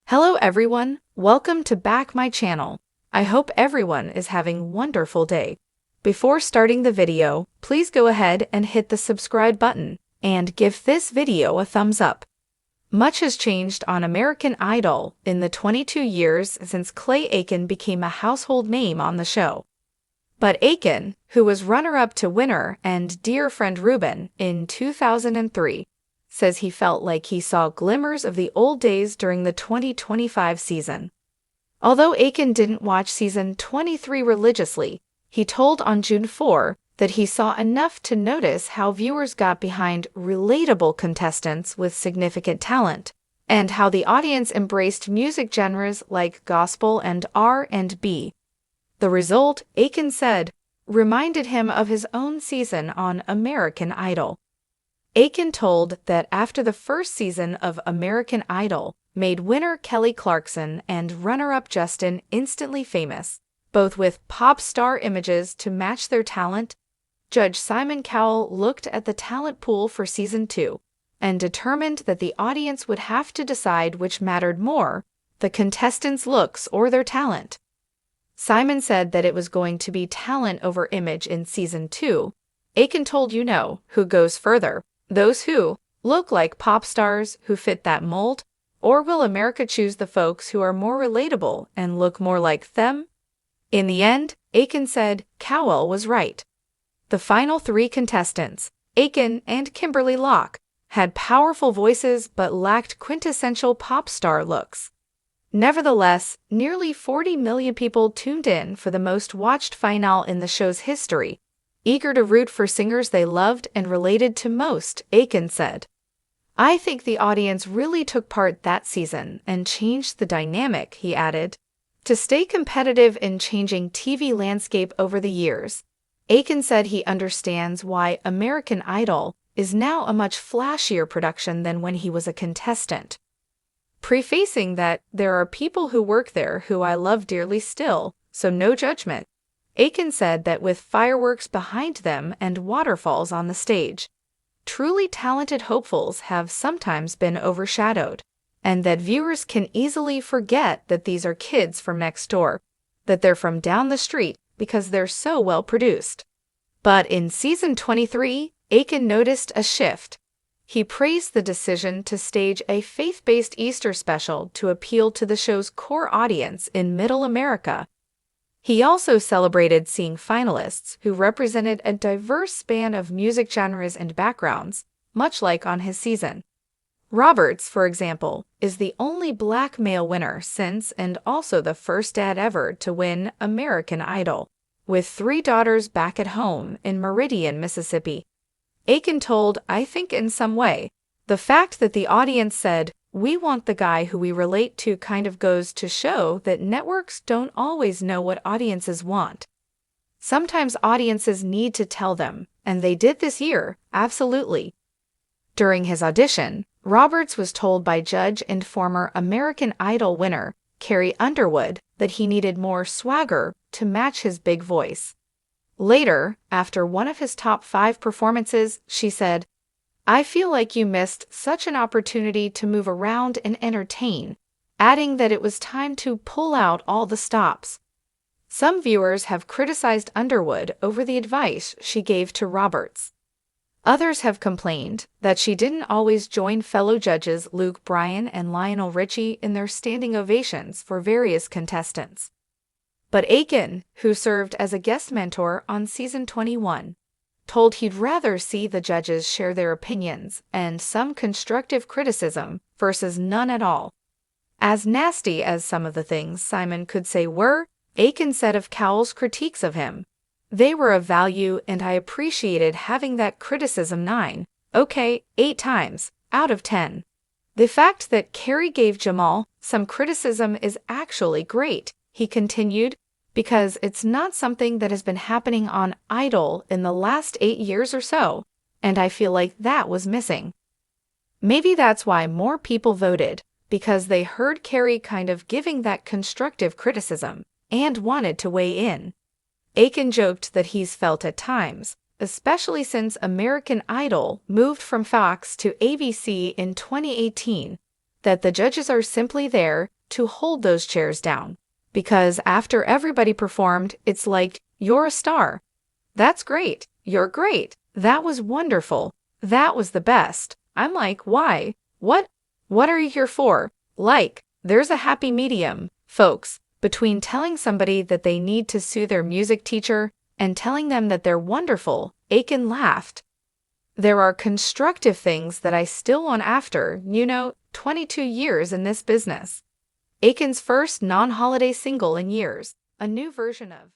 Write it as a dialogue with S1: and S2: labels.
S1: Hello everyone, welcome to back my channel. I hope everyone is having a wonderful day. Before starting the video, please go ahead and hit the subscribe button and give this video a thumbs up. Much has changed on American Idol in the 22 years since Clay Aiken became a household name on the show. But Aiken, who was runner-up to winner and dear friend Ruben in 2003, says he felt like he saw glimmers of the old days during the 2025 season. Although Aiken didn't watch season 23 religiously, he told on June 4 that he saw enough to notice how viewers got behind relatable contestants with significant talent, and how the audience embraced music genres like gospel and R&B. The result, Aiken said, reminded him of his own season on American Idol. Aiken told that after the first season of American Idol made winner Kelly Clarkson and runner-up Justin instantly famous, both with pop star images to match their talent, Judge Simon Cowell looked at the talent pool for season 2 and determined that the audience would have to decide which mattered more, the contestants' looks or their talent. Simon said that it was going to be talent over image in season 2. Aiken told who goes further. Those who look like pop stars who fit that mold, or will America choose the folks who are more relatable and look more like them? In the end, Aiken said Cowell was right. The final 3 contestants, Aiken and Kimberly Locke, had powerful voices but lacked quintessential pop star looks. Nevertheless, nearly 40 million people tuned in for the most watched finale in the show's history, eager to root for singers they loved and related to most, Aiken said. I think the audience really took part that season and changed the dynamic, he added. To stay competitive in changing TV landscape over the years, Aiken said he understands why American Idol is now a much flashier production than when he was a contestant. Prefacing that there are people who work there who I love dearly still, so no judgment. Aiken said that with fireworks behind them and waterfalls on the stage, truly talented hopefuls have sometimes been overshadowed, and that viewers can easily forget that these are kids from next door, that they're from down the street because they're so well produced. But in season 23, Aiken noticed a shift. He praised the decision to stage a faith-based Easter special to appeal to the show's core audience in Middle America. He also celebrated seeing finalists who represented a diverse span of music genres and backgrounds, much like on his season. Roberts, for example, is the only black male winner since and also the first dad ever to win American Idol, with 3 daughters back at home in Meridian, Mississippi. Aiken told, I think in some way, the fact that the audience said, we want the guy who we relate to kind of goes to show that networks don't always know what audiences want. Sometimes audiences need to tell them, and they did this year, absolutely. During his audition, Roberts was told by judge and former American Idol winner Carrie Underwood that he needed more swagger to match his big voice. Later, after one of his top 5 performances, she said, I feel like you missed such an opportunity to move around and entertain, adding that it was time to pull out all the stops. Some viewers have criticized Underwood over the advice she gave to Roberts. Others have complained that she didn't always join fellow judges Luke Bryan and Lionel Richie in their standing ovations for various contestants. But Aiken, who served as a guest mentor on season 21, told he'd rather see the judges share their opinions and some constructive criticism versus none at all. As nasty as some of the things Simon could say were, Aiken said of Cowell's critiques of him, they were of value and I appreciated having that criticism 8 times out of 10. The fact that Carrie gave Jamal some criticism is actually great, he continued, because it's not something that has been happening on Idol in the last 8 years or so, and I feel like that was missing. Maybe that's why more people voted, because they heard Carrie kind of giving that constructive criticism and wanted to weigh in. Aiken joked that he's felt at times, especially since American Idol moved from Fox to ABC in 2018, that the judges are simply there to hold those chairs down. Because after everybody performed, it's like, you're a star. That's great. You're great. That was wonderful. That was the best. I'm like, why? What are you here for? Like, there's a happy medium, folks, between telling somebody that they need to sue their music teacher and telling them that they're wonderful. Aiken laughed. There are constructive things that I still want after, 22 years in this business. Aiken's first non-holiday single in years, a new version of